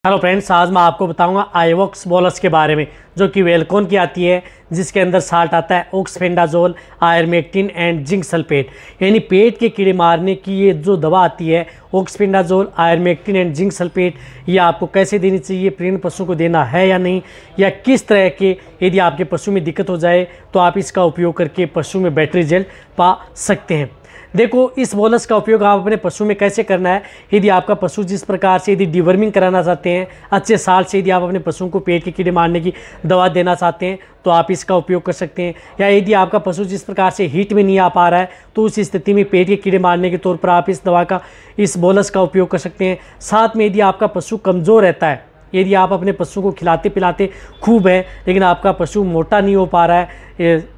Hello friends, आज मैं आपको बताऊंगा आइवॉक्स बोलस के बारे में, जो कि वेलकॉन की आती है, जिसके अंदर साल्ट आता है ऑक्सफेंडाजोल, आयरमेक्टिन एंड जिंक सल्फेट। यानी पेट के कीड़े मारने की ये जो दवा आती है ऑक्सफेंडाजोल, आयरमेक्टिन एंड जिंक सल्फेट, ये आपको कैसे देनी चाहिए, प्रेग्नेंट पशु को देना है या नहीं, या किस तरह के यदि आपके पशु में दिक्कत हो जाए तो आप इसका उपयोग करके पशु में बेटर रिजल्ट पा सकते हैं। देखो, इस बोलस का उपयोग आप अपने पशु में कैसे करना है। यदि आपका पशु जिस प्रकार से यदि डिवर्मिंग कराना चाहते हैं, अच्छे साल से यदि आप अपने पशु को पेट के कीड़े मारने की दवा देना चाहते हैं तो आप इसका उपयोग कर सकते हैं। या यदि आपका पशु जिस प्रकार से हीट में नहीं आ पा रहा है तो उस स्थिति में पेट के कीड़े मारने के तौर पर आप इस दवा का, इस बोलस का उपयोग कर सकते हैं। साथ में यदि आपका पशु कमज़ोर रहता है, यदि आप अपने पशु को खिलाते पिलाते खूब है लेकिन आपका पशु मोटा नहीं हो पा रहा है,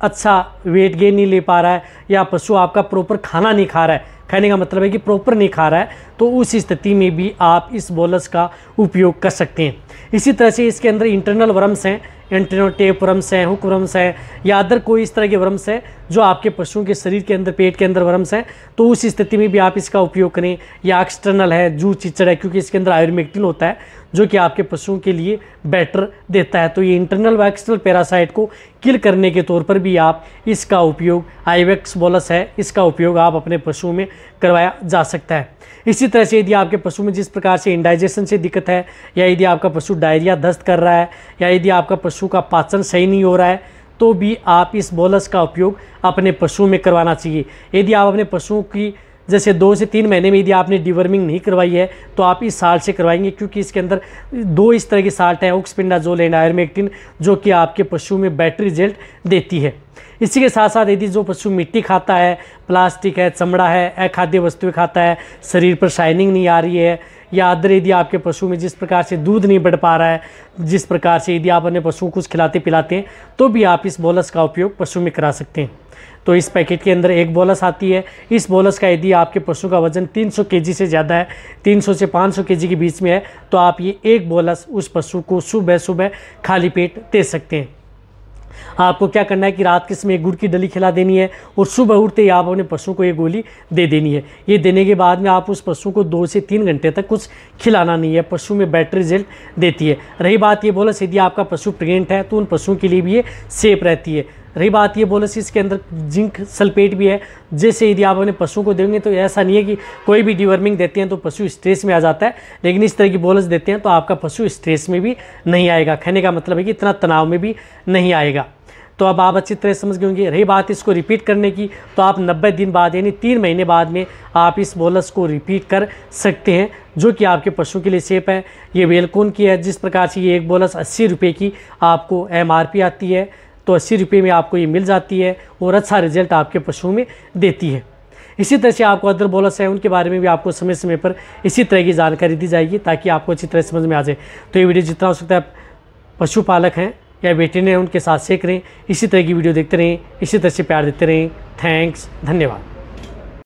अच्छा वेट गेन नहीं ले पा रहा है, या पशु आपका प्रॉपर खाना नहीं खा रहा है, खाने का मतलब है कि प्रॉपर नहीं खा रहा है, तो उस स्थिति में भी आप इस बोलस का उपयोग कर सकते हैं। इसी तरह से इसके अंदर इंटरनल वर्म्स हैं, इंटरनल टेप वर्म्स हैं, हुक वर्म्स हैं, या अदर कोई इस तरह के वर्म्स हैं जो आपके पशुओं के शरीर के अंदर, पेट के अंदर वर्म्स हैं, तो उस स्थिति में भी आप इसका उपयोग करें। या एक्सटर्नल है, जू चिचड़ है, क्योंकि इसके अंदर आयरमेक्टिन होता है जो कि आपके पशुओं के लिए बेटर देता है। तो ये इंटरनल व एक्सटर्नल पैरासाइट को किल करने के तौर पर भी आप इसका उपयोग, आइवॉक्स बोलस है, इसका उपयोग आप अपने पशुओं में करवाया जा सकता है। इसी तरह से यदि आपके पशु में जिस प्रकार से इंडाइजेशन से दिक्कत है, या यदि आपका पशु डायरिया दस्त कर रहा है, या यदि आपका पशु का पाचन सही नहीं हो रहा है, तो भी आप इस बोलस का उपयोग अपने पशुओं में करवाना चाहिए। यदि आप अपने पशुओं की जैसे 2 से 3 महीने में यदि आपने डिवर्मिंग नहीं करवाई है तो आप इस साल्ट से करवाएंगे, क्योंकि इसके अंदर 2 इस तरह की साल्ट है, ऑक्सफेंडाजोल एंड आयरमेक्टिन, जो कि आपके पशु में बेटर रिजल्ट देती है। इसी के साथ साथ यदि जो पशु मिट्टी खाता है, प्लास्टिक है, चमड़ा है, अखाद्य वस्तुएं खाता है, शरीर पर शाइनिंग नहीं आ रही है, या अदर यदि आपके पशु में जिस प्रकार से दूध नहीं बढ़ पा रहा है, जिस प्रकार से यदि आप अपने पशु को कुछ खिलाते पिलाते हैं, तो भी आप इस बोलस का उपयोग पशु में करा सकते हैं। तो इस पैकेट के अंदर एक बोलस आती है। इस बोलस का यदि आपके पशु का वजन 300 केजी से ज़्यादा है, 300 से 500 केजी के बीच में है, तो आप ये एक बोलस उस पशु को सुबह सुबह खाली पेट दे सकते हैं। आपको क्या करना है कि रात के समय एक गुड़ की डली खिला देनी है और सुबह उठते ही आप अपने पशु को एक गोली दे देनी है। ये देने के बाद में आप उस पशु को 2 से 3 घंटे तक कुछ खिलाना नहीं है, पशु में बेटर रिजल्ट देती है। रही बात ये बोलस, यदि आपका पशु प्रेग्नेंट है तो उन पशुओं के लिए भी ये सेफ रहती है। रही बात ये बोलस, इसके अंदर जिंक सल्फेट भी है, जैसे यदि आप अपने पशु को देंगे तो ऐसा नहीं है कि कोई भी डिवर्मिंग देते हैं तो पशु स्ट्रेस में आ जाता है, लेकिन इस तरह की बोलस देते हैं तो आपका पशु स्ट्रेस में भी नहीं आएगा, खाने का मतलब है कि इतना तनाव में भी नहीं आएगा। तो अब आप अच्छी तरह समझ गए होंगे। रही बात इसको रिपीट करने की, तो आप 90 दिन बाद यानी 3 महीने बाद में आप इस बोलस को रिपीट कर सकते हैं, जो कि आपके पशु के लिए सेफ है। ये वेलकॉन की है। जिस प्रकार से ये एक बोलस 80 रुपये की आपको MRP आती है, तो 80 रुपये में आपको ये मिल जाती है और अच्छा रिजल्ट आपके पशुओं में देती है। इसी तरह से आपको अदर बोलस है, उनके बारे में भी आपको समय समय पर इसी तरह की जानकारी दी जाएगी, ताकि आपको अच्छी तरह समझ में आ जाए। तो ये वीडियो जितना हो सकता है पशुपालक हैं या वेटरनरी हैं उनके साथ शेयर करें, इसी तरह की वीडियो देखते रहें, इसी तरह से प्यार देते रहें। थैंक्स, धन्यवाद।